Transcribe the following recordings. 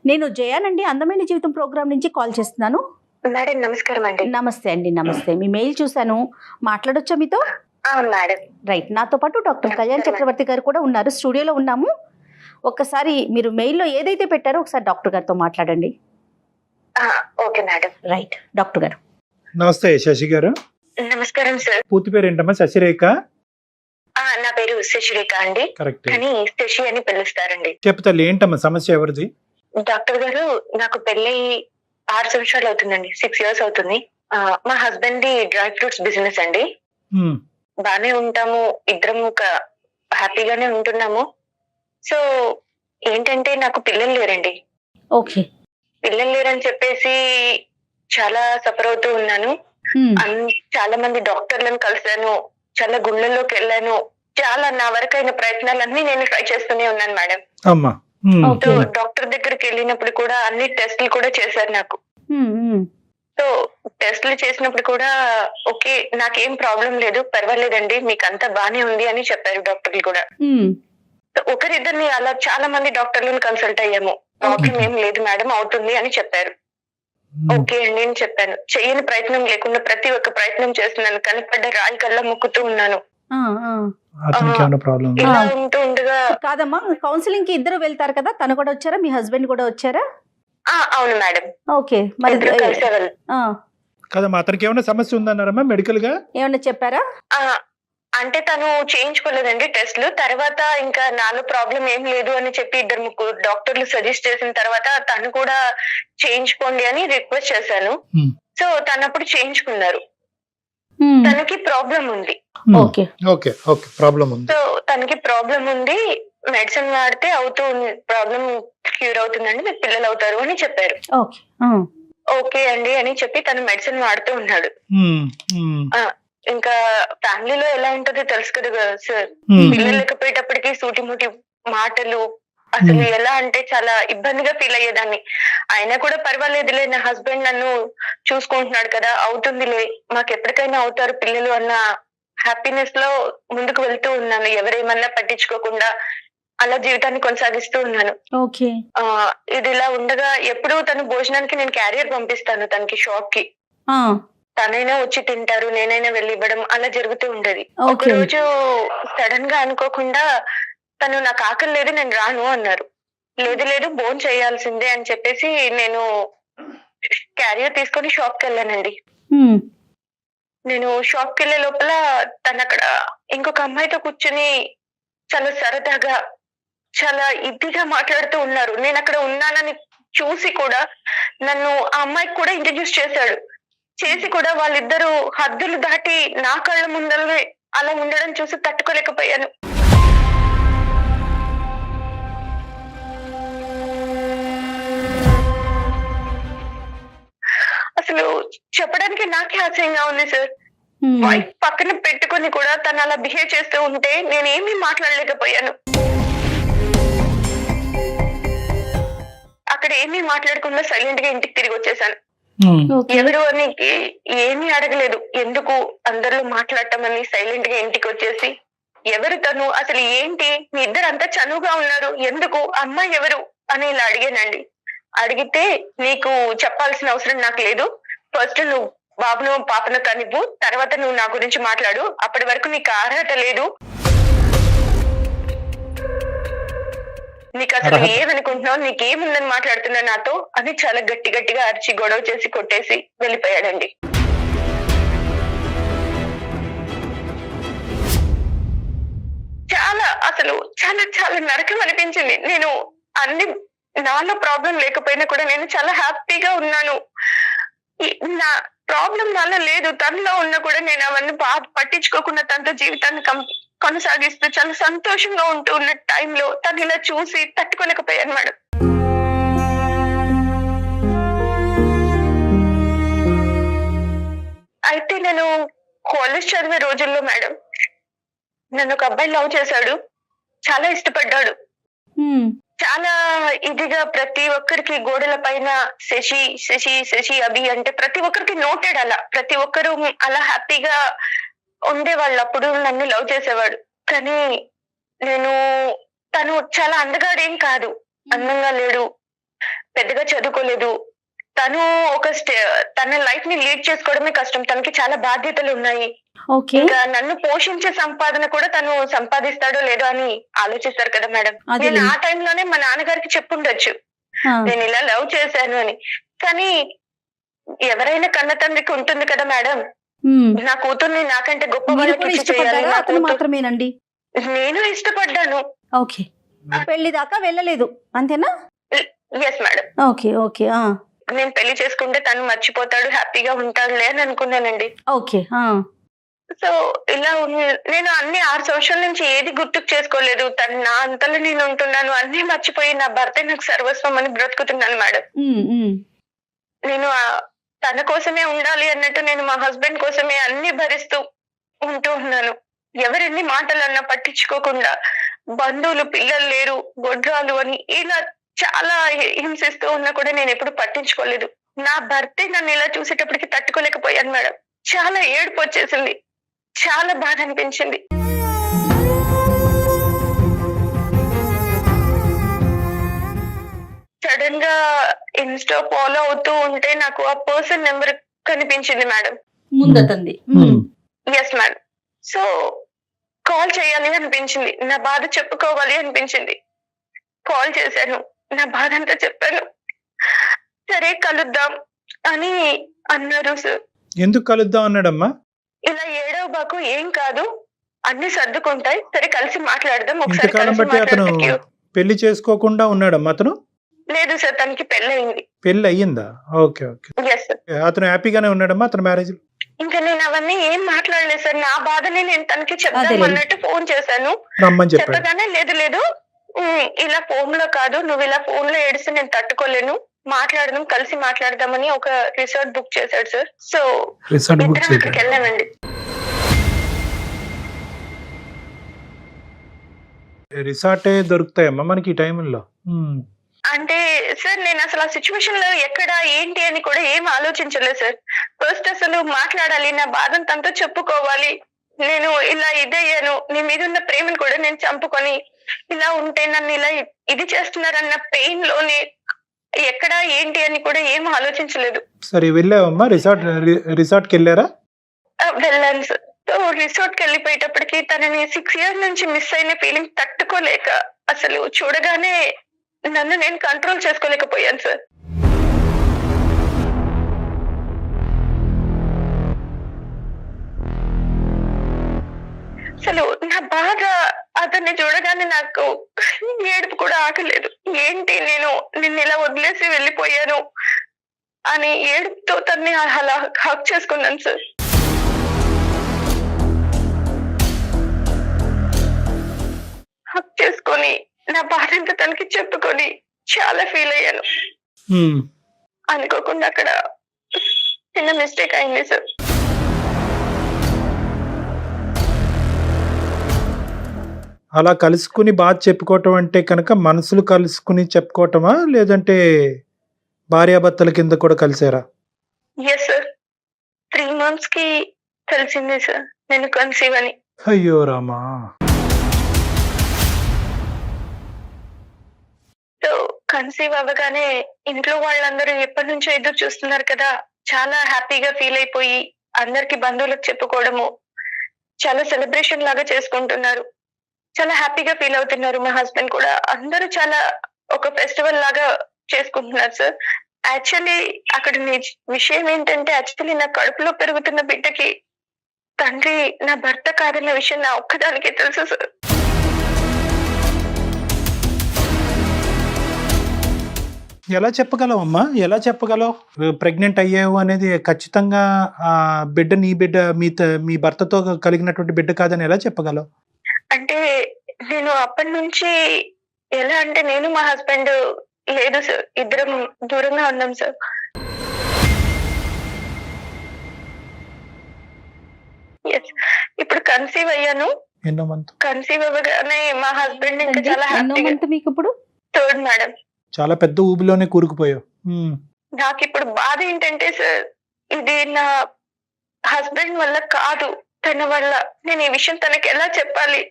నేను జయానండి, అందమైన జీవితం ప్రోగ్రామ్ నుంచి కాల్ చేస్తున్నాను. మేడం నమస్కారం అండి. నమస్తే అండి. నమస్తే. మీ మెయిల్ చూశాను. మాట్లాడొచ్చా మీతో? అవును మేడం. రైట్. నాతో పాటు డాక్టర్ కళ్యాణ్ చక్రవర్తి గారు కూడా ఉన్నారు. స్టూడియోలో ఉన్నాము. ఒక్కసారి మీరు మెయిల్లో ఏదైతే పెట్టారో ఒకసారి డాక్టర్ గారితో మాట్లాడండి. Okay madam. రైట్. డాక్టర్ గారు నమస్తే శశి గారు. నమస్కారం సార్. పూర్తి పేరు ఏంటమ్మా? శశిరేఖ? నా పేరు శశిరేఖ అండి, కరెక్ట్. కానీ శశి అని పిలుస్తారండి. చెప్పు తల్లి, ఏంటమ్మా సమస్య? ఎవరిది? డాక్టర్ గారు, నాకు పెళ్ళి 6 సంవత్సరాలు అవుతుందండి. 6 years అవుతుంది. మా husband the dry fruits business అండి. బానే ఉంటాము, ఇద్దరం ఒక హ్యాపీగానే ఉంటున్నాము. సో ఏంటంటే నాకు పిల్లలు లేరండి. ఓకే. పిల్లలు లేరని చెప్పేసి చాలా సఫర్ అవుతూ ఉన్నాను. చాలా మంది డాక్టర్లను కలిసాను, చాలా గుళ్ళల్లోకి వెళ్ళాను, చాలా నా వరకైన ప్రయత్నాలన్నీ నేను ట్రై చేస్తూనే ఉన్నాను మేడం. అమ్మా. ఓకే. డాక్టర్ దగ్గరికి వెళ్ళినప్పుడు కూడా అన్ని టెస్టులు కూడా చేశారు నాకు. సో టెస్టులు చేసినప్పుడు కూడా ఓకే, నాకేం ప్రాబ్లం లేదు, పర్వాలేదండి, మీకు అంతా బానే ఉంది అని చెప్పారు డాక్టర్లు కూడా. ఒకరిద్దరిని అలా చాలా మంది డాక్టర్లను కన్సల్ట్ అయ్యాము. ప్రాబ్లం ఏం లేదు మేడం, అవుతుంది అని చెప్పారు. ఓకే అండి అని చెప్పాను. చెయ్యని ప్రయత్నం లేకుండా ప్రతి ఒక్క ప్రయత్నం చేస్తున్నాను. కనపడ్డ రాయి కల్లా ముక్కుతూ ఉన్నాను. ఇలా ఉంటూ ఉండగా కాదమ్మా, కౌన్సిలింగ్ కి ఇద్దరు వెళ్తారు కదా, తను కూడా వచ్చారా? మీ హస్బెండ్ కూడా వచ్చారా? అవును మేడం. ఓకే. మరి కదమ్మా, అతనికి ఏమైనా సమస్య ఉందన్నారమ్మా మెడికల్ గా? ఏమన్నా చెప్పారా? అంటే తను చేయించుకోలేదండి టెస్ట్లు. తర్వాత ఇంకా నాలో ప్రాబ్లం ఏం లేదు అని చెప్పి 2-3 డాక్టర్లు సజెస్ట్ చేసిన తర్వాత తను కూడా చేయించుకోండి అని రిక్వెస్ట్ చేశాను. సో తను అప్పుడు చేయించుకున్నారు. తనకి ప్రాబ్లం ఉంది. ఓకే. ఓకే. ఓకే. ప్రాబ్లం ఉంది. సో తనకి ప్రాబ్లం ఉంది, మెడిసిన్ వాడితే ప్రాబ్లం క్యూర్ అవుతుందండి, మీకు పిల్లలు అవుతారు అని చెప్పారు. ఓకే. ఓకే అండి అని చెప్పి తను మెడిసిన్ వాడుతూ ఉన్నాడు. ఇంకా ఫ్యామిలీలో ఎలా ఉంటుందో తెలుసు కదా సార్. పిల్లలు లేకపోయేటప్పటికి సూటిముటి మాటలు, అసలు ఎలా అంటే చాలా ఇబ్బందిగా ఫీల్ అయ్యేదాన్ని. అయినా కూడా పర్వాలేదులే, నా హస్బెండ్ నన్ను చూసుకుంటున్నాడు కదా, అవుతుందిలే, మాకు ఎప్పటికైనా అవుతారు పిల్లలు అన్న హ్యాపీనెస్ లో ముందుకు వెళ్తూ ఉన్నాను. ఎవరేమన్నా పట్టించుకోకుండా అలా జీవితాన్ని కొనసాగిస్తూ ఉన్నాను. ఓకే. ఇది ఇలా ఉండగా ఎప్పుడు తను భోజనానికి నేను క్యారియర్ పంపిస్తాను తనకి షాప్ కి. తనైనా వచ్చి తింటారు, నేనైనా వెళ్ళి ఇవ్వడం, అలా జరుగుతూ ఉండేది. ఒక రోజు సడన్ గా అనుకోకుండా తను నాకు ఆకలి లేదు, నేను రాను అన్నారు. లేదు భోజనం చేయాల్సిందే అని చెప్పేసి నేను క్యారియర్ తీసుకొని షాప్ కి వెళ్ళానండి. నేను షాప్ కి వెళ్లే లోపల తను అక్కడ ఇంకొక అమ్మాయితో కూర్చుని చాలా సరదాగా చాలా ఇదిగా మాట్లాడుతూ ఉన్నారు. నేను అక్కడ ఉన్నానని చూసి కూడా నన్ను ఆ అమ్మాయికి కూడా ఇంట్రడ్యూస్ చేసి కూడా వాళ్ళిద్దరూ హద్దులు దాటి నా కళ్ళ ముందరే అలా ఉండడం చూసి తట్టుకోలేకపోయాను. అసలు చెప్పడానికి నాకే ఆశ్చర్యంగా ఉంది సార్. వైఫ్ పక్కన పెట్టుకొని కూడా తను అలా బిహేవ్ చేస్తూ ఉంటే నేనేమీ మాట్లాడలేకపోయాను. అక్కడ ఏమీ మాట్లాడకుండా సైలెంట్ గా ఇంటికి తిరిగి వచ్చేసాను. ఎవరు అని ఏమీ అడగలేదు, ఎందుకు అందరిలో మాట్లాడటం అని సైలెంట్ గా ఇంటికి వచ్చేసి, ఎవరు తను, అసలు ఏంటి, మీ ఇద్దరు అంతా చనువుగా ఉన్నారు, ఎందుకు, అమ్మాయి ఎవరు అని ఇలా అడిగానండి. అడిగితే, నీకు చెప్పాల్సిన అవసరం నాకు లేదు, ఫస్ట్ నువ్వు బాబును పాపను కనివ్వు, తర్వాత నువ్వు నా గురించి మాట్లాడు, అప్పటి వరకు నీకు అర్హత లేదు, నీకు అసలు ఏమనుకుంటున్నావు, నీకేముందని మాట్లాడుతున్నా నాతో అని చాలా గట్టిగా అరిచి గొడవ చేసి కొట్టేసి వెళ్ళిపోయాడండి. అసలు చాలా నరకం అనిపించింది. నేను అన్ని నాలో ప్రాబ్లం లేకపోయినా కూడా నేను చాలా హ్యాపీగా ఉన్నాను. నా ప్రాబ్లం వల్ల లేదు, తనలో ఉన్నా కూడా నేను అవన్నీ పట్టించుకోకుండా తనతో జీవితాన్ని కొనసాగిస్తూ చాలా సంతోషంగా ఉంటూ ఉన్న టైంలో తను ఇలా చూసి తట్టుకోలేకపోయాను మేడం. అయితే నేను కాలేజ్ చదివే రోజుల్లో మేడం నన్ను ఒక అబ్బాయి లవ్ చేశాడు, చాలా ఇష్టపడ్డాడు. చాలా ఇదిగా ప్రతి ఒక్కరికి గోడల పైన శశి శశి శశి అభి అంటే ప్రతి ఒక్కరికి నోటెడ్, అలా ప్రతి ఒక్కరు అలా హ్యాపీగా ఉండేవాళ్ళు. అప్పుడు నన్ను లవ్ చేసేవాడు. కానీ తను చాలా అందగాడేం కాదు, అందంగా లేడు, పెద్దగా చదువుకోలేదు. తను తన లైఫ్ ని లీడ్ చేసుకోవడమే కష్టం. తనకి చాలా బాధ్యతలు ఉన్నాయి. ఓకే. ఇంకా నన్ను పోషించే సంపాదన కూడా తను సంపాదిస్తాడో లేదో అని ఆలోచిస్తారు కదా మేడం. నేను ఆ టైంలోనే మా నాన్నగారికి చెప్పుండొచ్చు నేను ఇలా లవ్ చేశాను అని. కానీ ఎవరైనా కన్న తండ్రికి ఉంటుంది కదా మేడం, నా కూతుర్ని నాకంటే గొప్ప వాళ్ళకి ఇచ్చి చేయాలి. నా కూతురు మాత్రమేనండి. నేను ఇష్టపడ్డాను. ఓకే. పెళ్లి దాకా వెళ్ళలేదు అంతేనా? Yes madam. Okay okay. నేను పెళ్లి చేసుకుంటే తను మర్చిపోతాడు, హ్యాపీగా ఉంటాడులే అని అనుకున్నానండి. ఓకే. సో ఇలా నేను అన్ని 6 సంవత్సరాల నుంచి ఏది గుర్తుకు చేసుకోలేదు. తను నా అంతలో నేను ఉంటున్నాను, అన్ని మర్చిపోయి నా భర్తే నాకు సర్వస్వం అని బ్రతుకుతున్నాను మేడం. నేను తన కోసమే ఉండాలి అన్నట్టు నేను మా హస్బెండ్ కోసమే అన్ని భరిస్తూ ఉంటూ ఉన్నాను. ఎవరెన్ని మాటలు అన్నా పట్టించుకోకుండా, బంధువులు పిల్లలు లేరు, గొడ్రాలు అని ఇలా చాలా హింసిస్తూ ఉన్నా కూడా నేను ఎప్పుడు పట్టించుకోలేదు. నా భర్తే నన్ను ఇలా చూసేటప్పటికి తట్టుకోలేకపోయాను మేడం. చాలా ఏడుపు వచ్చేసింది, చాలా బాధ అనిపించింది. సడన్ గా ఇన్స్టా ఫాలో అవుతూ ఉంటే నాకు ఆ పర్సన్ నెంబర్ కనిపించింది మేడం. ముందతంది. Yes madam. సో కాల్ చేయాలి అనిపించింది, నా బాధ చెప్పుకోవాలి అనిపించింది. కాల్ చేశాను, నా బాధ అంతా చెప్పాను. సరే కలుద్దాం అని అన్నారు సార్. ఎందుకు కలుద్దాం అన్నాడమ్మా? ఇలా ఏడవబాకు, ఏం కాదు, అన్ని సర్దుకుంటాయి, సరే కలిసి మాట్లాడదాం. ఇంతకాలం బట్టి అతను పెళ్లి చేసుకోకుండా ఉన్నాడమ్మా అతను? లేదు సార్, తనకి పెళ్లి అయింది. పెళ్లి అయ్యిందా? Okay okay. Yes sir. అతను హ్యాపీగానే ఉన్నాడమ్మా అతను మ్యారేజ్? ఇంకా నేను అవన్నీ ఏం మాట్లాడలేదు సార్. నా బాధని నేను తనకి చెప్తాను అన్నట్టు ఫోన్ చేశాను. చెప్పగానే లేదు లేదు, ఇలా ఫోన్ లో కాదు, నువ్వు ఇలా ఫోన్ లో ఏడిస్తే నేను తట్టుకోలేను, మాట్లాడదాం, కలిసి మాట్లాడదామని ఒక రిసార్ట్ బుక్ చేశాడు సార్. సో అక్కడికి వెళ్ళామండి. రిసార్టే దొరుకుతాయమ్మా మనకి ఈ టైంలో? అంటే సార్ నేను అసలు ఆ సిచ్యువేషన్ లో ఎక్కడ ఏంటి అని కూడా ఏం ఆలోచించలేదు సార్. ఫస్ట్ అసలు మాట్లాడాలి, నా బాధను తనతో చెప్పుకోవాలి. నేను ఇలా ఇదయ్యాను, నీ మీద ఉన్న ప్రేమను కూడా నేను చంపుకొని ఇలా ఉంటే నన్ను ఇలా ఇది చేస్తున్నారన్న పెయిన్ లోనే ఎక్కడ ఏంటి అని కూడా ఏం ఆలోచించలేదు. సరే వెళ్ళావమ్మా రిసార్ట్కి వెళ్ళారా? వెళ్ళాను సార్. సో రిసార్ట్ కి వెళ్ళిపోయేటప్పటికి తనని 6 years నుంచి మిస్ అయిన ఫీలింగ్ తట్టుకోలేక అసలు చూడగానే నన్ను నేను కంట్రోల్ చేసుకోలేకపోయాను సార్. అసలు నా బాధ అతన్ని చూడగానే నాకు ఏడుపు కూడా ఆగలేదు. ఏంటి నేను నిన్ను ఇలా వదిలేసి వెళ్ళిపోయాను అని ఏడుపుతో తన్ని అలా హక్ చేసుకున్నాను సార్. హక్ చేసుకొని నా బాధ అంతా తనకి చెప్పుకొని చాలా ఫీల్ అయ్యాను. అనుకోకుండా అక్కడ చిన్న మిస్టేక్ అయింది సార్. అలా కలుసుకుని బాధ చెప్పుకోవటం అంటే కనుక మనసులు కలుసుకుని చెప్పుకోవటమా, లేదంటే భార్యాభర్తల కింద కూడా కలిసారా? Yes sir. 3 months కి తెలిసింది సార్ నేను కన్సీవ్ అని. అయ్యో రామా. సో కన్సీవ్ అవ్వగానే ఇంట్లో వాళ్ళందరూ ఎప్పటి నుంచో ఎదురు చూస్తున్నారు కదా, చాలా హ్యాపీగా ఫీల్ అయిపోయి అందరికి బంధువులకు చెప్పుకోవడము, చాలా సెలబ్రేషన్ లాగా చేసుకుంటున్నారు, చాలా హ్యాపీగా ఫీల్ అవుతున్నారు. మా హస్బెండ్ కూడా అందరూ చాలా ఒక ఫెస్టివల్ లాగా చేసుకుంటున్నారు సార్. యాక్చువల్లీ అక్కడ విషయం ఏంటంటే, యాక్చువల్లీ నా కడుపులో పెరుగుతున్న బిడ్డకి తండ్రి నా భర్త కాదన్న విషయం నా ఒక్కదానికే తెలుసు సార్. ఎలా చెప్పగలవు అమ్మా, ఎలా చెప్పగలవు ప్రెగ్నెంట్ అయ్యావు అనేది? ఖచ్చితంగా ఆ బిడ్డ నీ బిడ్డ, మీ భర్తతో కలిగినటువంటి బిడ్డ కాదని ఎలా చెప్పగలవు? అంటే నేను అప్పటి నుంచి ఎలా అంటే, నేను మా హస్బెండ్ లేదు సార్, ఇద్దరం దూరంగా ఉన్నాం సార్. ఇప్పుడు కన్సీవ్ అయ్యాను. ఎన్నో మంత్? కన్సీవ్ అవ్వగానే మా హస్బెండ్ ఇంకా చాలా హ్యాపీగా. మీకు ఇప్పుడు 3rd మేడం. చాలా పెద్ద ఊబిలోనే కూరుకుపోయావు. నాకు ఇప్పుడు బాధ ఏంటంటే సార్, ఇది నా హస్బెండ్ వల్ల కాదు, తన వల్ల. నేను ఈ విషయం తనకి ఎలా చెప్పాలి?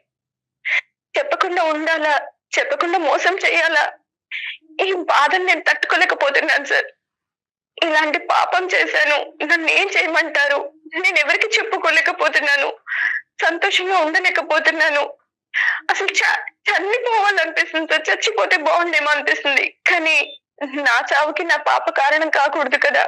చెప్పకుండా ఉండాలా? చెప్పకుండా మోసం చేయాలా? ఈ బాధను నేను తట్టుకోలేకపోతున్నాను సార్. ఇలాంటి పాపం చేశాను, నన్ను ఏం చేయమంటారు? నేను ఎవరికి చెప్పుకోలేకపోతున్నాను, సంతోషంగా ఉండలేకపోతున్నాను. అసలు చనిపోవాలనిపిస్తుంది సార్. చచ్చిపోతే బాగుండేమో అనిపిస్తుంది. కానీ నా చావుకి నా పాప కారణం కాకూడదు కదా.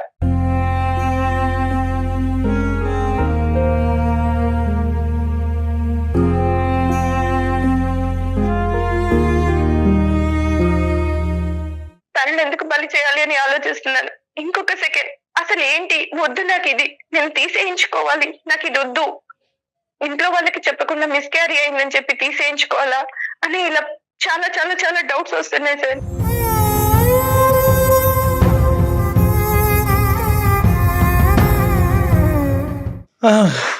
తనని ఎందుకు బలి చేయాలి అని ఆలోచిస్తున్నాను. ఇంకొక సెకండ్ అసలు ఏంటి వద్దు, నాకు ఇది నేను తీసేయించుకోవాలి, నాకు ఇది వద్దు, ఇంట్లో వాళ్ళకి చెప్పకుండా మిస్క్యారీ అయిందని చెప్పి తీసేయించుకోవాలా అని ఇలా చాలా చాలా చాలా డౌట్స్ వస్తున్నాయి సార్.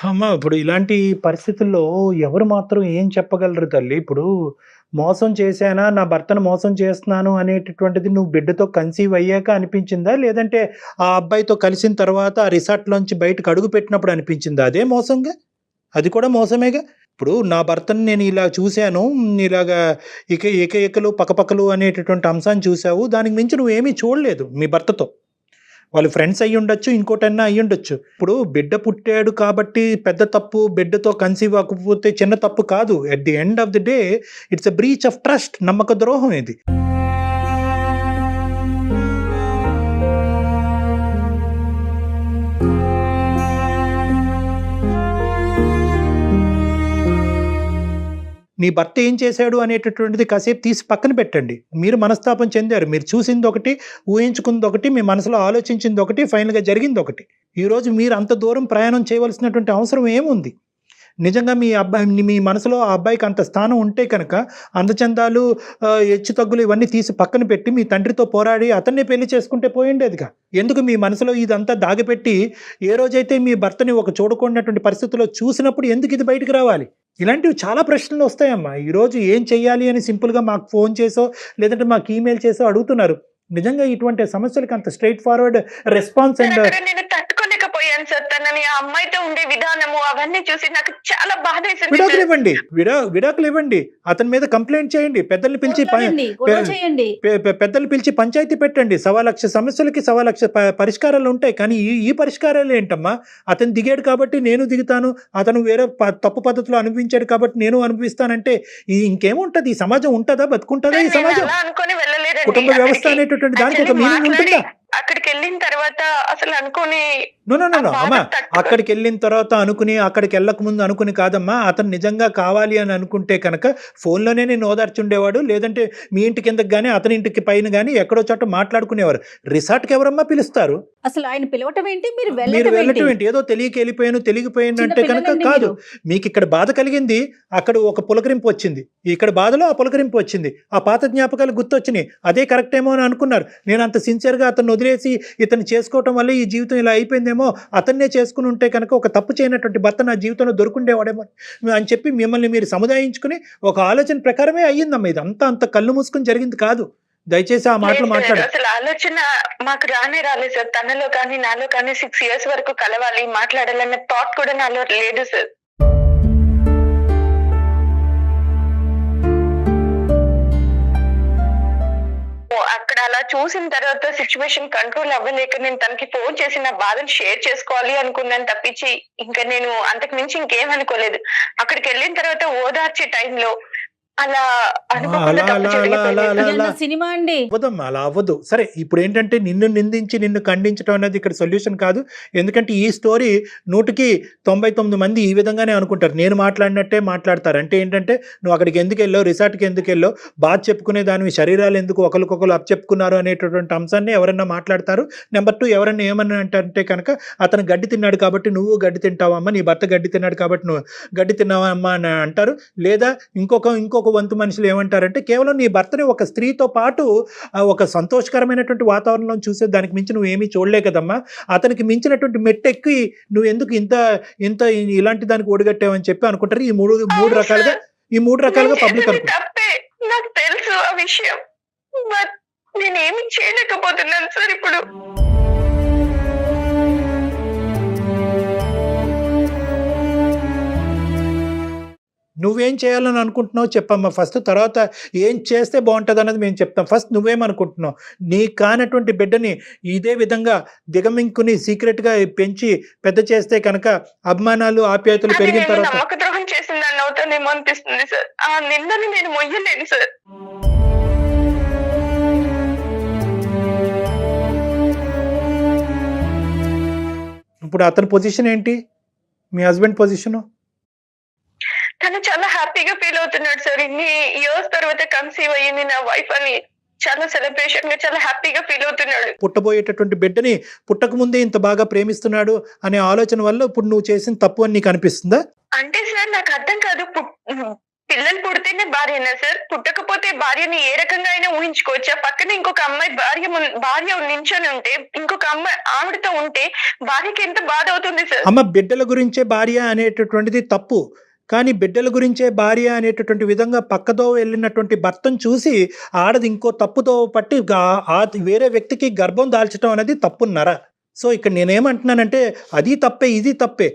అమ్మ ఇప్పుడు ఇలాంటి పరిస్థితుల్లో ఎవరు మాత్రం ఏం చెప్పగలరు తల్లి? ఇప్పుడు మోసం చేశానా, నా భర్తను మోసం చేస్తున్నాను అనేటటువంటిది నువ్వు బిడ్డతో కన్సీవ్ అయ్యాక అనిపించిందా, లేదంటే ఆ అబ్బాయితో కలిసిన తర్వాత ఆ రిసార్ట్లోంచి బయటకు అడుగు పెట్టినప్పుడు అనిపించిందా? అదే మోసంగా, అది కూడా మోసమేగా. ఇప్పుడు నా భర్తను నేను ఇలా చూశాను, ఇలాగా ఏకలు పక్కపక్కలు అనేటటువంటి అంశాన్ని చూసావు, దానికి మించి నువ్వేమీ చూడలేదు మీ భర్తతో. వాళ్ళు ఫ్రెండ్స్ అయ్యి ఉండొచ్చు, ఇంకోటన్నా అయ్యి ఉండొచ్చు. ఇప్పుడు బిడ్డ పుట్టాడు కాబట్టి పెద్ద తప్పు, బిడ్డతో కన్సీవ్ అవ్వకపోతే చిన్న తప్పు కాదు. At the end of the day it's a breach of trust, నమ్మక ద్రోహం ఇది. నీ భర్త ఏం చేశాడు అనేటటువంటిది కాసేపు తీసి పక్కన పెట్టండి. మీరు మనస్తాపం చెందారు, మీరు చూసింది ఒకటి, ఊహించుకుంది ఒకటి, మీ మనసులో ఆలోచించింది ఒకటి, ఫైనల్గా జరిగింది ఒకటి. ఈరోజు మీరు అంత దూరం ప్రయాణం చేయవలసినటువంటి అవసరం ఏముంది? నిజంగా మీ మనసులో ఆ అబ్బాయికి అంత స్థానం ఉంటే కనుక అందచందాలు, హెచ్చు తగ్గులు ఇవన్నీ తీసి పక్కన పెట్టి మీ తండ్రితో పోరాడి అతన్నే పెళ్లి చేసుకుంటే పోయిండేదిగా. ఎందుకు మీ మనసులో ఇదంతా దాగిపెట్టి ఏ రోజైతే మీ భర్తని ఒక చూడకూడనటువంటి పరిస్థితుల్లో చూసినప్పుడు ఎందుకు ఇది బయటకు రావాలి? ఇలాంటివి చాలా ప్రశ్నలు వస్తాయమ్మా. ఈరోజు ఏం చెయ్యాలి అని సింపుల్గా మాకు ఫోన్ చేసో లేదంటే మాకు ఈమెయిల్ చేసో అడుగుతున్నారు. నిజంగా ఇటువంటి సమస్యలకు అంత స్ట్రైట్ ఫార్వర్డ్ రెస్పాన్స్ అండ్ నేను తట్టుకోలేకపోయాను సార్. తనని ఆ అమ్మాయితో ఉండే విధానము అవన్నీ చూసి నాకు చాలా బాధ వేసింది. విడాకులు ఇవ్వండి, అతని మీద కంప్లైంట్ చేయండి, పెద్దల్ని పిలిచి పంచాయతీ పెట్టండి. 1,00,000 సమస్యలకి 1,00,000 పరిష్కారాలు ఉంటాయి. కానీ ఈ పరిష్కారాలు ఏంటమ్మా? అతను దిగాడు కాబట్టి నేను దిగుతాను, అతను వేరే తప్పు పద్ధతిలో అనుభవించాడు కాబట్టి నేను అనుభవిస్తానంటే ఇంకేముంటది? ఈ సమాజం ఉంటుందా, బతుకుంటుందా? ఈ సమాజం కుటుంబ వ్యవస్థ అనేటువంటి దానికి ఒక మీనింగ్ ఉంటుందా? అక్కడికి వెళ్ళిన తర్వాత అసలు అనుకుని అమ్మా, అక్కడికి వెళ్ళిన తర్వాత అనుకుని, అక్కడికి వెళ్ళక ముందు అనుకుని కాదమ్మా. అతను నిజంగా కావాలి అని అనుకుంటే కనుక ఫోన్లోనే నేను ఓదార్చుండేవాడు, లేదంటే మీ ఇంటి కిందకి కానీ అతని ఇంటికి పైన కానీ ఎక్కడో చోట మాట్లాడుకునేవారు. రిసార్ట్కి ఎవరమ్మా పిలుస్తారు? అసలు ఆయన పిలవటం ఏంటి, మీరు వెళ్ళటం ఏంటి? ఏదో తెలియకపోయాను అంటే కనుక కాదు. మీకు ఇక్కడ బాధ కలిగింది, అక్కడ ఒక పులకరింపు వచ్చింది, ఇక్కడ బాధలో ఆ పులకరింపు వచ్చింది, ఆ పాత జ్ఞాపకాలు గుర్తొచ్చినాయి, అదే కరెక్ట్ ఏమో అని అనుకున్నారు. నేను అంత సిన్సియర్గా అతను వదిలేసి ఇతను చేసుకోవటం వల్ల ఈ జీవితం ఇలా అయిపోయిందేమో, అతన్నే చేసుకుని ఉంటే కనుక ఒక తప్పు చేయనటువంటి భర్త నా జీవితంలో దొరుకుండేవాడేమో అని చెప్పి మిమ్మల్ని మీరు సముదాయించుకుని ఒక ఆలోచన ప్రకారమే అయ్యిందమ్మా. ఇది అంత కళ్ళు మూసుకుని జరిగింది కాదు. దయచేసి ఆ మాటలు మాట్లాడు. అసలు ఆలోచన మాకు రాలేదు సార్. తనలో కానీ నాలో కానీ 6 years వరకు కలవాలి, మాట్లాడాలన్న థాట్ కూడా నాలో లేదు సార్. అక్కడ అలా చూసిన తర్వాత సిచ్యువేషన్ కంట్రోల్ అవ్వలేక నేను తనకి ఫోన్ చేసి నా బాధను షేర్ చేసుకోవాలి అనుకున్నాను తప్పించి ఇంకా నేను అంతకు మించి ఇంకేం అనుకోలేదు. అక్కడికి వెళ్ళిన తర్వాత ఓదార్చే టైంలో అలా సినిమా అండి అవ్వదమ్మా, అలా అవ్వదు. సరే, ఇప్పుడు ఏంటంటే నిన్ను నిందించి నిన్ను ఖండించడం అనేది ఇక్కడ సొల్యూషన్ కాదు. ఎందుకంటే ఈ స్టోరీ 199 మంది ఈ విధంగానే అనుకుంటారు, నేను మాట్లాడినట్టే మాట్లాడతారు. అంటే ఏంటంటే నువ్వు అక్కడికి ఎందుకు వెళ్ళావు, రిసార్ట్కి ఎందుకు వెళ్ళావు, బాధ చెప్పుకునే దానివి శరీరాలు ఎందుకు ఒకరికొకరు చెప్పుకున్నారు అనేటటువంటి అంశాన్ని ఎవరన్నా మాట్లాడతారు. నెంబర్ 2, ఎవరన్నా ఏమన్నా అంటే కనుక అతను గడ్డి తిన్నాడు కాబట్టి నువ్వు గడ్డి తింటావమ్మా, నీ భర్త గడ్డి తిన్నాడు కాబట్టి నువ్వు గడ్డి తిన్నావమ్మా అని అంటారు. లేదా ఇంకొక వంతు మనుషులు ఏమంటారంటే కేవలం నీ భర్తని ఒక స్త్రీతో పాటు ఒక సంతోషకరమైనటువంటి వాతావరణంలో చూసే దానికి మించి నువ్వు ఏమీ చూడలే కదమ్మా, అతనికి మించినటువంటి మెట్టెక్కి నువ్వు ఎందుకు ఇంత ఇలాంటి దానికి ఒడిగట్టావని చెప్పి అనుకుంటారు. ఈ మూడు రకాలుగా పబ్లిక్ తప్పే, నాకు తెలుసు ఆ విషయం, బట్ నేనేమి చేయలేకపోతున్నాను సార్. ఇప్పుడు నువ్వేం చేయాలని అనుకుంటున్నావు చెప్పమ్మా ఫస్ట్, తర్వాత ఏం చేస్తే బాగుంటుంది అన్నది మేము చెప్తాం. ఫస్ట్ నువ్వేమనుకుంటున్నావు? నీ కానటువంటి బిడ్డని ఇదే విధంగా దిగమింకుని సీక్రెట్గా పెంచి పెద్ద చేస్తే కనుక అభిమానాలు ఆప్యాయతలు అది పెరిగిన నేను తర్వాత నమ్మక ద్రోహం చేసిందని అవుతానేమో అనిపిస్తుంది సార్. ఆ నిందని నేను మొయ్యలేను సార్. ఇప్పుడు అతని పొజిషన్ ఏంటి, మీ హస్బెండ్ పొజిషను? తను చాలా హ్యాపీగా ఫీల్ అవుతున్నాడు సార్. ఇన్ని ఇయర్స్ తర్వాత కన్సీవ్ అయ్యింది నా వైఫ్ అని చాలా సెలబ్రేషన్ గా చాలా హ్యాపీగా ఫీల్ అవుతున్నాడు. పుట్టబోయేటటువంటి బిడ్డని పుట్టక ముందే ఇంత బాగా ప్రేమిస్తున్నాడు అనే ఆలోచన వల్ల ఇప్పుడు నువ్వు చేసిన తప్పు అని నీకు అనిపిస్తుందా? అంటే సార్ నాకు అర్థం కాదు, పిల్లలు పుడితేనే భార్యనా సార్? పుట్టకపోతే భార్యని ఏ రకంగా అయినా ఊహించుకోవచ్చా? పక్కన ఇంకొక అమ్మాయి భార్య నించొని ఉంటే ఇంకొక అమ్మాయి ఆవిడతో ఉంటే భార్యకి ఎంత బాధ అవుతుంది సార్? అమ్మ, బిడ్డల గురించే భార్య అనేటటువంటిది తప్పు, కానీ బిడ్డల గురించే భార్య అనేటటువంటి విధంగా పక్కదో వెళ్ళినటువంటి భర్తను చూసి ఆడది ఇంకో తప్పుతో పట్టి వేరే వ్యక్తికి గర్భం దాల్చడం అనేది తప్పున్నారా? సో ఇక్కడ నేనేమంటున్నానంటే అది తప్పే, ఇది తప్పే.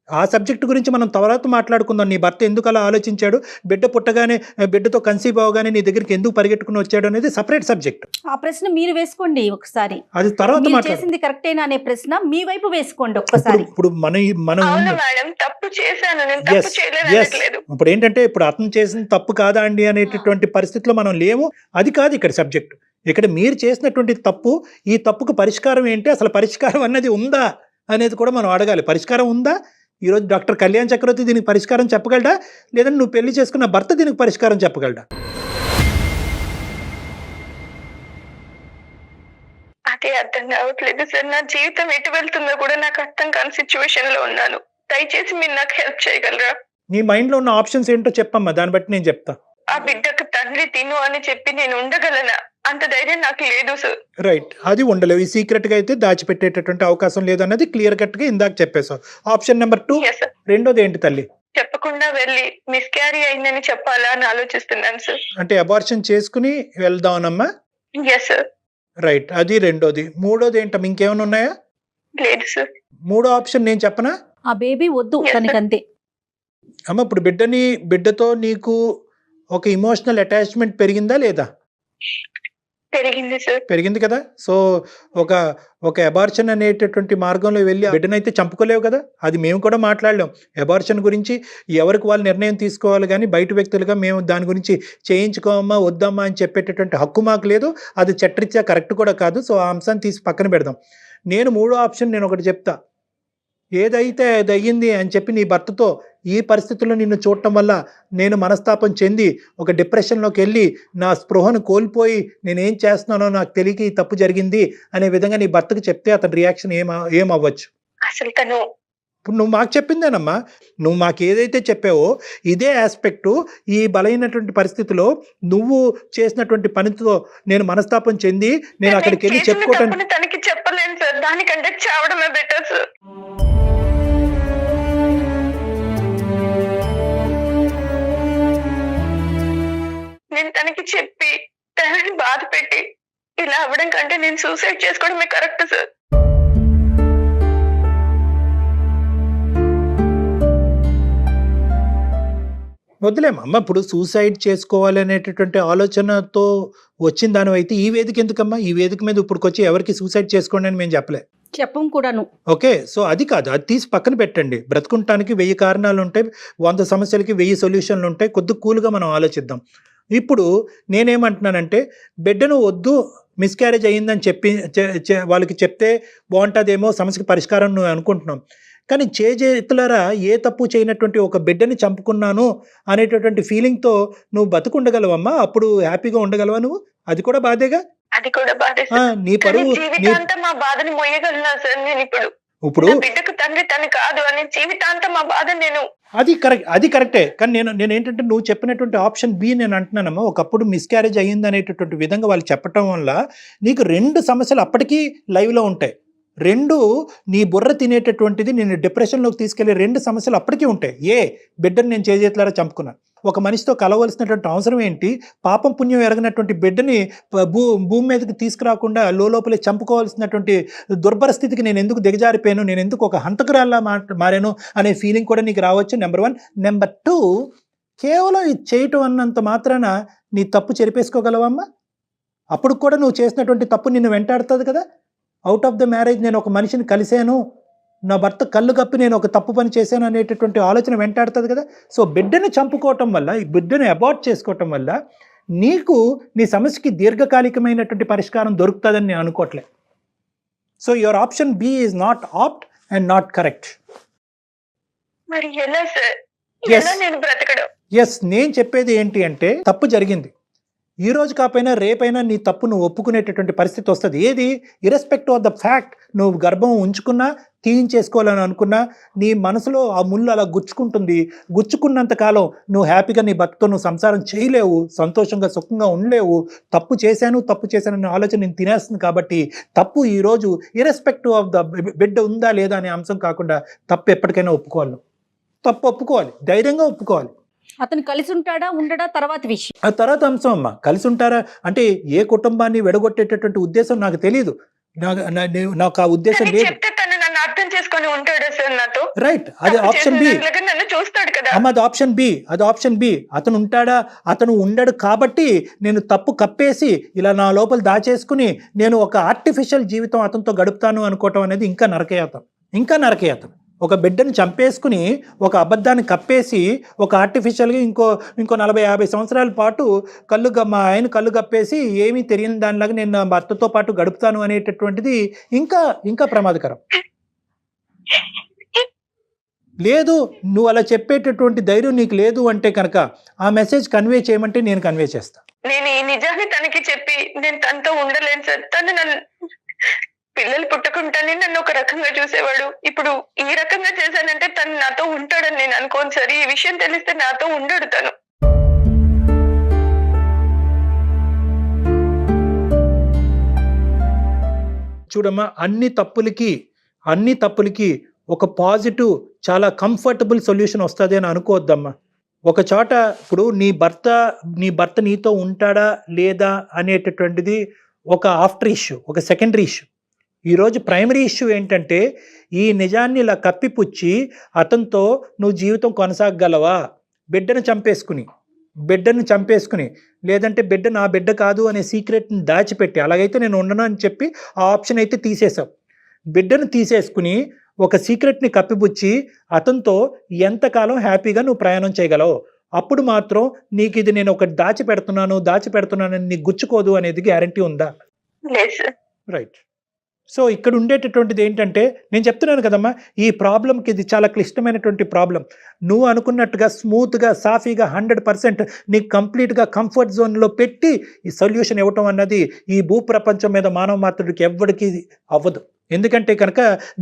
ఆ సబ్జెక్ట్ గురించి మనం తర్వాత మాట్లాడుకుందాం. నీ భర్త ఎందుకు అలా ఆలోచించాడు, బిడ్డ పుట్టగానే బిడ్డతో కన్సీవ్ అవగానే నీ దగ్గరికి ఎందుకు పరిగెట్టుకుని వచ్చాడు అనేది సపరేట్ సబ్జెక్ట్. ఆ ప్రశ్న మీరు వేసుకోండి ఒకసారి. అది తర్వాత మీరు మాట్లాడు. చేసింది కరెక్టేనా అనే ప్రశ్న మీ వైపు వేసుకోండి ఒక్కసారి. ఇప్పుడు మనం అవును మేడం, తప్పు చేశాను, నేను తప్పు చేయలేదు. ఇప్పుడు ఏంటంటే ఇప్పుడు అతను చేసిన తప్పు కాదా అండి అనేటటువంటి పరిస్థితిలో మనం లేము. అది కాదు ఇక్కడ సబ్జెక్ట్. ఇక్కడ మీరు చేసినటువంటి తప్పు, ఈ తప్పుకు పరిష్కారం ఏంటి, అసలు పరిష్కారం అన్నది ఉందా అనేది కూడా మనం అడగాలి. పరిష్కారం ఉందా? ఈరోజు డాక్టర్ కళ్యాణ్ చక్రవర్తి దీనికి పరిష్కారం చెప్పగలడా, లేదంటే నువ్వు పెళ్లి చేసుకున్న భర్త దీనికి పరిష్కారం చెప్పగలడా? అదే అర్థం కావట్లేదు సార్. నా జీవితం ఎటు వెళ్తుందో కూడా నాకు అర్థం కాని సిచ్యువేషన్ లో ఉన్నాను. దయచేసి మీరు నాకు హెల్ప్ చేయగలరా? నీ మైండ్ లో ఉన్న ఆప్షన్స్ ఏంటో చెప్పమ్మా, దాన్ని బట్టి నేను చెప్తా. ఆ బిడ్డకు తండ్రి తిను అని చెప్పి నేను ఉండగలనా? అంత ధైర్యం నాకు లేదు సార్. రైట్, అది ఉండలేవు. ఈ సీక్రెట్ గా అయితే దాచిపెట్టేటటువంటి అవకాశం లేదన్నది క్లియర్ కట్ గా ఇందాక చెప్పేశావు. Option number 2. Yes, sir. రెండోది ఏంటి తల్లి? చెప్పకుండా వెళ్ళి మిస్క్యారీ అయిందని చెప్పాలా అని ఆలోచిస్తున్నాను సార్. అంటే అబార్షన్ చేసుకుని వెళ్దామనమ్మా? Yes sir. రైట్, అది రెండోది. మూడోది ఏంటమ్మా, ఇంకేమైనా ఉన్నాయా? లేదు సార్. మూడో ఆప్షన్ నేను చెప్పనా? ఆ బేబీ వద్దు Yes, sir. తనకంతే. అమ్మ, ఇప్పుడు బిడ్డతో నీకు ఒక ఇమోషనల్ అటాచ్మెంట్ పెరిగిందా లేదా? పెరిగింది సార్. పెరిగింది కదా. సో ఒక అబార్షన్ అనేటటువంటి మార్గంలో వెళ్ళి బిడ్డనైతే చంపుకోలేవు కదా. అది మేము కూడా మాట్లాడలేం. అబార్షన్ గురించి ఎవరికి వాళ్ళు నిర్ణయం తీసుకోవాలి, కానీ బయట వ్యక్తులుగా మేము దాని గురించి చేయించుకోమా వద్దామా అని చెప్పేటటువంటి హక్కు మాకు లేదు. అది చట్టరీత్యా కరెక్ట్ కూడా కాదు. సో ఆ అంశాన్ని తీసి పక్కన పెడదాం. నేను మూడో ఆప్షన్ నేను ఒకటి చెప్తా. ఏదైతే అది అయ్యింది అని చెప్పి నీ భర్తతో ఈ పరిస్థితుల్లో నిన్ను చూడటం వల్ల నేను మనస్తాపం చెంది ఒక డిప్రెషన్లోకి వెళ్ళి నా స్పృహను కోల్పోయి నేనేం చేస్తున్నానో నాకు తెలియక ఈ తప్పు జరిగింది అనే విధంగా నీ భర్తకు చెప్తే అతని రియాక్షన్ ఏమవ్వచ్చు? అసలు తను ఇప్పుడు నువ్వు మాకు చెప్పిందేనమ్మా, నువ్వు మాకు ఏదైతే చెప్పావో ఇదే ఆస్పెక్టు ఈ బలైనటువంటి పరిస్థితిలో నువ్వు చేసినటువంటి పనితో నేను మనస్తాపం చెంది నేను అక్కడికి వెళ్ళి చెప్పుకోవటానికి తనకి చెప్పలేను సార్. దానికంటే చావడమే బెటర్ సార్. నేను తనకి చెప్పి తనని బాధ పెట్టి ఇలా అవ్వడం కంటే నేను సూసైడ్ చేసుకోవడమే కరెక్ట్ సార్. వద్దులేమమ్మా, ఇప్పుడు సూసైడ్ చేసుకోవాలి అనేటటువంటి ఆలోచనతో వచ్చిన దాని అయితే ఈ వేదిక ఎందుకమ్మా? ఈ వేదిక మీద ఇప్పుడు వచ్చి ఎవరికి సూసైడ్ చేసుకోండి అని మేము చెప్పలే, చెప్పం కూడాను. ఓకే, సో అది కాదు, అది తీసి పక్కన పెట్టండి. బ్రతుకుంటానికి 1000 కారణాలు ఉంటాయి, 100 సమస్యలకి 1000 సొల్యూషన్లు ఉంటాయి. కొద్ది కూల్గా మనం ఆలోచిద్దాం. ఇప్పుడు నేనేమంటున్నానంటే బిడ్డను వద్దు, మిస్క్యారేజ్ అయ్యిందని చెప్పి వాళ్ళకి చెప్తే బాగుంటుందేమో, సమస్యకి పరిష్కారం నువ్వు అనుకుంటున్నాం. కానీ చేతులారా ఏ తప్పు చేయనటువంటి ఒక బిడ్డని చంపుకున్నాను అనేటటువంటి ఫీలింగ్తో నువ్వు బతుకుండగలవమ్మా? అప్పుడు హ్యాపీగా ఉండగలవా నువ్వు? అది కూడా బాధేగా. అది కూడా బాధే నీ పరువు జీవితాంతం మా బాధని మొయ్యగలనా సార్ నేను? ఇప్పుడు బిడ్డకు తండ్రి తను కాదు అని జీవితాంతం మా బాధ నేను. అది కరెక్టే. కానీ నేను ఏంటంటే నువ్వు చెప్పినటువంటి ఆప్షన్ బి నేను అంటున్నానమ్మా. ఒకప్పుడు మిస్క్యారేజ్ అయ్యింది అనేటటువంటి విధంగా వాళ్ళు చెప్పటం వల్ల నీకు 2 సమస్యలు అప్పటికీ లైవ్లో ఉంటాయి. 2 నీ బుర్ర తినేటటువంటిది నేను డిప్రెషన్లోకి తీసుకెళ్లే 2 సమస్యలు అప్పటికీ ఉంటాయి. బిడ్డను నేను చేతులారా చంపుకున్నాను. ఒక మనిషితో కలవలసినటువంటి అవసరం ఏంటి? పాపం పుణ్యం ఎరగనటువంటి బిడ్డని భూమి మీదకి తీసుకురాకుండా లోపలే చంపుకోవాల్సినటువంటి దుర్భర స్థితికి నేను ఎందుకు దిగజారిపోయాను, నేను ఎందుకు ఒక హంతకురాల్లా మారాను అనే ఫీలింగ్ కూడా నీకు రావచ్చు. నెంబర్ 1. నెంబర్ 2, కేవలం ఇది చేయటం అన్నంత మాత్రాన నీ తప్పు చెరిపేసుకోగలవమ్మా? అప్పుడు కూడా నువ్వు చేసినటువంటి తప్పు నిన్ను వెంటాడుతుంది కదా. అవుట్ ఆఫ్ ద మ్యారేజ్ నేను ఒక మనిషిని కలిశాను, నా భర్త కళ్ళు కప్పి నేను ఒక తప్పు పని చేశాను అనేటటువంటి ఆలోచన వెంటాడుతుంది కదా. సో బిడ్డను చంపుకోవటం వల్ల, ఈ బిడ్డను అబార్ట్ చేసుకోవటం వల్ల నీకు నీ సమస్యకి దీర్ఘకాలికమైనటువంటి పరిష్కారం దొరుకుతుందని నేను అనుకోవట్లే. So your option B is not apt and not correct. మరి ఎలా సార్, ఎలా నేను బ్రతకడం? ఎస్, నేను చెప్పేది ఏంటి అంటే తప్పు జరిగింది, ఈ రోజు కాకపోయినా రేపైనా నీ తప్పు నువ్వు ఒప్పుకునేటటువంటి పరిస్థితి వస్తుంది. ఏది, ఇర్రెస్పెక్టివ్ ఆఫ్ ద ఫ్యాక్ట్ నువ్వు గర్భం ఉంచుకున్నా తీయించేసుకోవాలని అనుకున్నా నీ మనసులో ఆ ముళ్ళు అలా గుచ్చుకుంటుంది. గుచ్చుకున్నంత కాలం నువ్వు హ్యాపీగా నీ భర్తతో నువ్వు సంసారం చేయలేవు, సంతోషంగా సుఖంగా ఉండలేవు. తప్పు చేశాను అనే ఆలోచన నేను తినేస్తుంది. కాబట్టి తప్పు ఈరోజు ఇర్రెస్పెక్టివ్ ఆఫ్ ద బిడ్డ ఉందా లేదా అనే అంశం కాకుండా తప్పు ఎప్పటికైనా ఒప్పుకోవాలి. తప్పు ఒప్పుకోవాలి, ధైర్యంగా ఒప్పుకోవాలి. అతను కలిసి ఉంటాడా ఉండడా తర్వాత విషయం, ఆ తర్వాత అంశం అమ్మా. కలిసి ఉంటారా అంటే ఏ కుటుంబాన్ని వెడగొట్టేటటువంటి ఉద్దేశం నాకు తెలియదు, నాకు ఆ ఉద్దేశం లేదు. చెప్తే తను నన్ను అర్థం చేసుకొని ఉంటాడు సార్ నాతో. రైట్, అది ఆప్షన్ బి. నన్ను చూస్తాడు కదా అమ్మ, అది ఆప్షన్ బి, అది ఆప్షన్ బి. అతను ఉంటాడా, అతను ఉండడు కాబట్టి నేను తప్పు కప్పేసి ఇలా నా లోపల దాచేసుకుని నేను ఒక ఆర్టిఫిషియల్ జీవితం అతనితో గడుపుతాను అనుకోవటం అనేది ఇంకా నరకయాతం, ఇంకా నరకయాతం. ఒక బిడ్డను చంపేసుకుని ఒక అబద్ధాన్ని కప్పేసి ఒక ఆర్టిఫిషియల్గా ఇంకో 40-50 సంవత్సరాల పాటు మా ఆయన కళ్ళు కప్పేసి ఏమీ తెలియని దానిలాగా నేను నా భర్తతో పాటు గడుపుతాను అనేటటువంటిది ఇంకా ఇంకా ప్రమాదకరం. లేదు, నువ్వు అలా చెప్పేటటువంటి ధైర్యం నీకు లేదు అంటే కనుక ఆ మెసేజ్ కన్వే చేయమంటే నేను కన్వే చేస్తాను. నేను ఈ నిజాన్ని తనకి చెప్పి నేను తనతో ఉండలేను సార్. తను నన్ను పిల్లలు పుట్టకుండానే నన్ను ఒక రకంగా చూసేవాడు. ఇప్పుడు ఈ రకంగా చేశానంటే తను నాతో ఉంటాడని నేను అనుకోను సార్. ఈ విషయం తెలిస్తే నాతో ఉండడు తను. చూడమ్మా, అన్ని తప్పులకి ఒక పాజిటివ్, చాలా కంఫర్టబుల్ సొల్యూషన్ వస్తుంది అని అనుకోవద్దమ్మా. ఒక చోట ఇప్పుడు నీ భర్త నీతో ఉంటాడా లేదా అనేటటువంటిది ఒక ఆఫ్టర్ ఇష్యూ, ఒక సెకండరీ ఇష్యూ. ఈరోజు ప్రైమరీ ఇష్యూ ఏంటంటే ఈ నిజాన్ని ఇలా కప్పిపుచ్చి అతనితో నువ్వు జీవితం కొనసాగగలవా? బిడ్డను చంపేసుకుని లేదంటే బిడ్డ నా బిడ్డ కాదు అనే సీక్రెట్ని దాచిపెట్టి, అలాగైతే నేను ఉండను అని చెప్పి ఆ ఆప్షన్ అయితే తీసేసావు. బిడ్డను తీసేసుకుని ఒక సీక్రెట్ని కప్పిపుచ్చి అతనితో ఎంతకాలం హ్యాపీగా నువ్వు ప్రయాణం చేయగలవు? అప్పుడు మాత్రం నీకు ఇది నేను ఒకటి దాచిపెడుతున్నానని నీకు గుచ్చుకోదు అనేది గ్యారంటీ ఉందా? రైట్. సో ఇక్కడ ఉండేటటువంటిది ఏంటంటే నేను చెప్తున్నాను కదమ్మా, ఈ ప్రాబ్లంకి ఇది చాలా క్లిష్టమైనటువంటి ప్రాబ్లం. నువ్వు అనుకున్నట్టుగా స్మూత్గా సాఫీగా 100% నీకు కంప్లీట్గా కంఫర్ట్ జోన్లో పెట్టి ఈ సొల్యూషన్ ఇవ్వటం అన్నది ఈ భూప్రపంచం మీద మానవ మాత్రుడికి ఎవ్వడికి అవ్వదు. ఎందుకంటే కనుక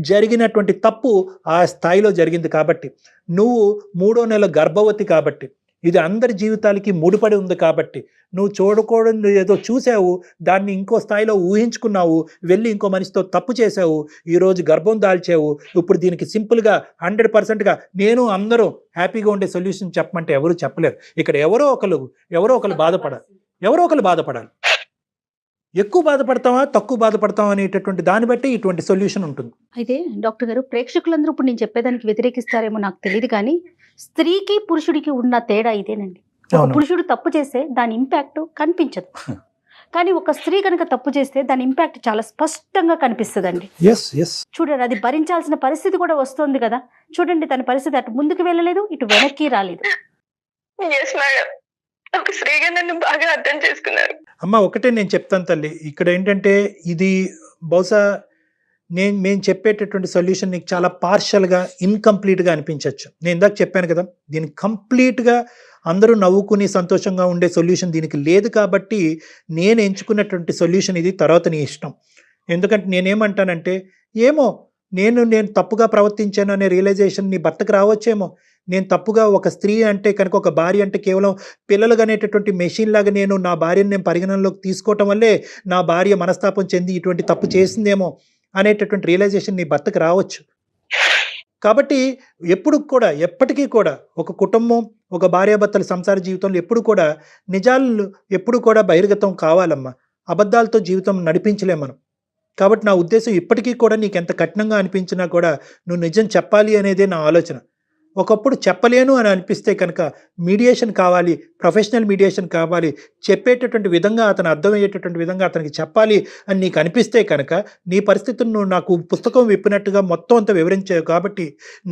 జరిగినటువంటి తప్పు ఆ స్థాయిలో జరిగింది కాబట్టి, నువ్వు 3వ నెల గర్భవతి కాబట్టి, ఇది అందరి జీవితాలకి ముడిపడి ఉంది కాబట్టి, నువ్వు చూడకూడదు ఏదో చూసావు, దాన్ని ఇంకో స్థాయిలో ఊహించుకున్నావు, వెళ్ళి ఇంకో మనిషితో తప్పు చేసావు, ఈరోజు గర్భం దాల్చావు. ఇప్పుడు దీనికి సింపుల్గా 100%గా నేను అందరూ హ్యాపీగా ఉండే సొల్యూషన్ చెప్పమంటే ఎవరు చెప్పలేరు. ఇక్కడ ఎవరో ఒకరు బాధపడాలి. ఎక్కువ బాధపడతావా తక్కువ బాధపడతావా అనేటటువంటి దాన్ని బట్టి ఇటువంటి సొల్యూషన్ ఉంటుంది. అయితే డాక్టర్ గారు, ప్రేక్షకులందరూ ఇప్పుడు నేను చెప్పేదానికి వ్యతిరేకిస్తారేమో నాకు తెలియదు, కానీ స్త్రీకి పురుషుడికి ఉన్న తేడా ఇదేనండి. ఒక పురుషుడు తప్పు చేస్తే దాని ఇంపాక్ట్ కనిపించదు, కానీ ఒక స్త్రీ కనుక తప్పు చేస్తే దాని ఇంపాక్ట్ చాలా స్పష్టంగా కనిపిస్తుందండి. చూడండి, అది భరించాల్సిన పరిస్థితి కూడా వస్తుంది కదా. చూడండి, తన పరిస్థితి అటు ముందుకు వెళ్ళలేదు, ఇటు వెనక్కి రాలేదు. ఒక స్త్రీగా నన్ను బాగా అర్థం చేసుకున్నారు. అమ్మ, ఒకటే నేను చెప్తాను తల్లి, ఇక్కడ ఏంటంటే ఇది బహుశా మేము చెప్పేటటువంటి సొల్యూషన్ నీకు చాలా పార్షల్గా, ఇన్కంప్లీట్గా అనిపించవచ్చు. నేను ఇందాక చెప్పాను కదా, దీనికి కంప్లీట్గా అందరూ నవ్వుకుని సంతోషంగా ఉండే సొల్యూషన్ దీనికి లేదు. కాబట్టి నేను ఎంచుకున్నటువంటి సొల్యూషన్ ఇది. తర్వాత నీ ఇష్టం. ఎందుకంటే నేనేమంటానంటే, ఏమో నేను తప్పుగా ప్రవర్తించాను అనే రియలైజేషన్ నీ భర్తకు రావచ్చేమో. నేను తప్పుగా, ఒక స్త్రీ అంటే కనుక, ఒక భార్య అంటే కేవలం పిల్లలు అనేటటువంటి మెషిన్ లాగా నా భార్యను నేను పరిగణనలోకి తీసుకోవటం వల్లే నా భార్య మనస్తాపం చెంది ఇటువంటి తప్పు చేసిందేమో అనేటటువంటి రియలైజేషన్ నీ భర్తకు రావచ్చు. కాబట్టి ఎప్పటికీ కూడా ఒక కుటుంబం, ఒక భార్యాభర్తల సంసార జీవితంలో ఎప్పుడు కూడా నిజాలు ఎప్పుడు కూడా బహిర్గతం కావాలమ్మా. అబద్ధాలతో జీవితం నడిపించలేం మనం. కాబట్టి నా ఉద్దేశం, ఇప్పటికీ కూడా నీకు ఎంత కఠినంగా అనిపించినా కూడా నువ్వు నిజం చెప్పాలి అనేదే నా ఆలోచన. ఒకప్పుడు చెప్పలేను అని అనిపిస్తే కనుక మీడియేషన్ కావాలి, ప్రొఫెషనల్ మీడియేషన్ కావాలి, చెప్పేటటువంటి విధంగా అతను అర్థమయ్యేటటువంటి విధంగా అతనికి చెప్పాలి అని నీకు అనిపిస్తే కనుక నీ పరిస్థితులను నువ్వు నాకు పుస్తకం విప్పినట్టుగా మొత్తం అంతా వివరించావు కాబట్టి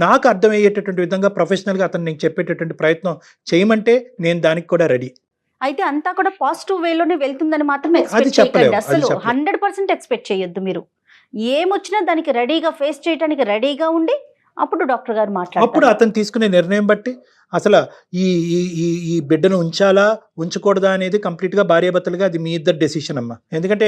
నాకు అర్థమయ్యేటటువంటి విధంగా ప్రొఫెషనల్గా అతను నీకు చెప్పేటటువంటి ప్రయత్నం చేయమంటే నేను దానికి కూడా రెడీ. అయితే అంతా కూడా పాజిటివ్ వేలోనే వెళ్తుందని మాత్రం అది ఎక్స్పెక్ట్ చెప్పలేము, చేయకండి. అది అసలు చెప్పలేము. 100% ఎక్స్పెక్ట్ చేయొద్దు. మీరు ఏమొచ్చినా దానికి రెడీగా ఫేస్ చేయడానికి రెడీగా ఉండి అప్పుడు డాక్టర్ గారు అప్పుడు మాట్లాడతారు. అతను తీసుకునే నిర్ణయం బట్టి అసలు ఈ ఈ ఈ ఈ బిడ్డను ఉంచాలా ఉంచకూడదా అనేది కంప్లీట్గా భార్యాభర్తలుగా అది మీ ఇద్దరు డెసిషన్ అమ్మా. ఎందుకంటే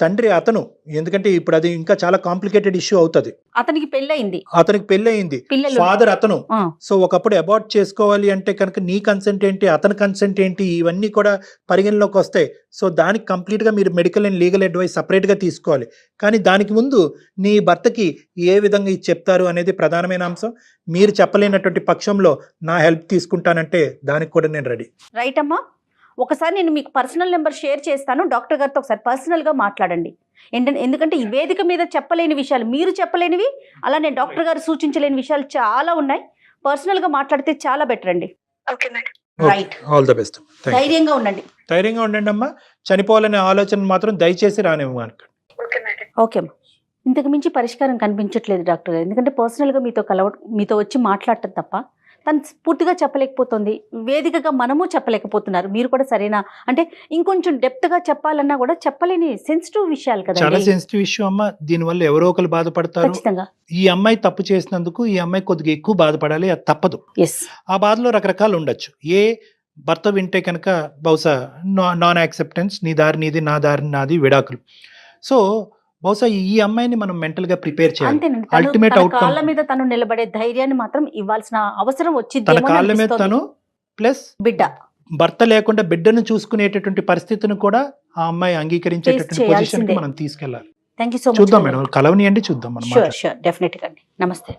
తండ్రి అతను, ఎందుకంటే ఇప్పుడు అది ఇంకా చాలా కాంప్లికేటెడ్ ఇష్యూ అవుతుంది. అతనికి పెళ్ళయింది, అతనికి పెళ్ళయింది, పిల్లలు ఫాదర్ అతను. ఆ, సో ఒకప్పుడు అబార్ట్ చేసుకోవాలి అంటే కనుక నీ కన్సెంట్ ఏంటి, అతని కన్సెంట్ ఏంటి, ఇవన్నీ కూడా పరిగణలోకి వస్తాయి. సో దానికి కంప్లీట్గా మీరు మెడికల్ అండ్ లీగల్ అడ్వైస్ సపరేట్గా తీసుకోవాలి. కానీ దానికి ముందు నీ భర్తకి ఏ విధంగా ఇది చెప్తారు అనేది ప్రధానమైన అంశం. మీరు చెప్పలేనటువంటి పక్షంలో నా హెల్ప్ తీసుకుంటానంటే దానికి కూడా నేను రెడీ. రైట్ అమ్మా. ఒకసారి నేను మీకు పర్సనల్ నెంబర్ షేర్ చేస్తాను, డాక్టర్ గారితో ఒకసారి పర్సనల్గా మాట్లాడండి. ఎందుకంటే ఈ వేదిక మీద చెప్పలేని విషయాలు, మీరు చెప్పలేనివి, అలానే డాక్టర్ గారు సూచించలేని విషయాలు చాలా ఉన్నాయి. పర్సనల్గా మాట్లాడితే చాలా బెటర్ అండి. Okay madam. Right. All the best. ధైర్యంగా ఉండండి. ధైర్యంగా ఉండండి అమ్మా. చనిపోవాలనే ఆలోచన మాత్రం దయచేసి రానివ్వ అనుకోండి. Okay madam. ఓకే అమ్మా. ఇంతకు మించి పరిష్కారం కనిపించట్లేదు డాక్టర్ గారు. ఎందుకంటే పర్సనల్గా మీతో వచ్చి మాట్లాడటం తప్ప తను పూర్తిగా చెప్పలేకపోతుంది. వేదికగా మనము చెప్పలేకపోతున్నారు. మీరు కూడా సరేనా అంటే ఇంకొంచెం డెప్త్గా చెప్పాలన్నా కూడా చెప్పలేని సెన్సిటివ్ విషయాలు కదా. చాలా సెన్సిటివ్ ఇష్యూ అమ్మా. దీనివల్ల ఎవరో ఒకరు బాధపడతారు. ఖచ్చితంగా ఈ అమ్మాయి తప్పు చేసినందుకు ఈ అమ్మాయి కొద్దిగా ఎక్కువ బాధపడాలి, అది తప్పదు. ఎస్. ఆ బాధలో రకరకాలు ఉండొచ్చు. ఏ భర్త వింటే కనుక బహుశా నాన్ యాక్సెప్టెన్స్, నీ దారి నీది, నా దారి నాది, విడాకులు. సో బహుశా ఈ అమ్మాయిని మనం మెంటల్ గా ప్రిపేర్ చేయాలి. అంతేనండి. అల్టిమేట్ తన అవుట్కమ్, కాళ్ళ మీద తను నిలబడే ధైర్యాన్ని మాత్రం ఇవ్వాల్సిన అవసరం తన వచ్చింది. కాళ్ళ మీద తను ప్లస్ బిడ్డ భర్త లేకుండా బిడ్డను చూసుకునేటటువంటి పరిస్థితిని కూడా ఆ అమ్మాయి అంగీకరించేటటువంటి Face పొజిషన్ కి చేయాల్సిందే. మనం తీసుకెళ్ళాలి. Thank you so much. చూద్దాం మేడం, కలవని అండి, చూద్దాం మనం. షూర్ షూర్ డెఫినెట్గా అండి. నమస్తే.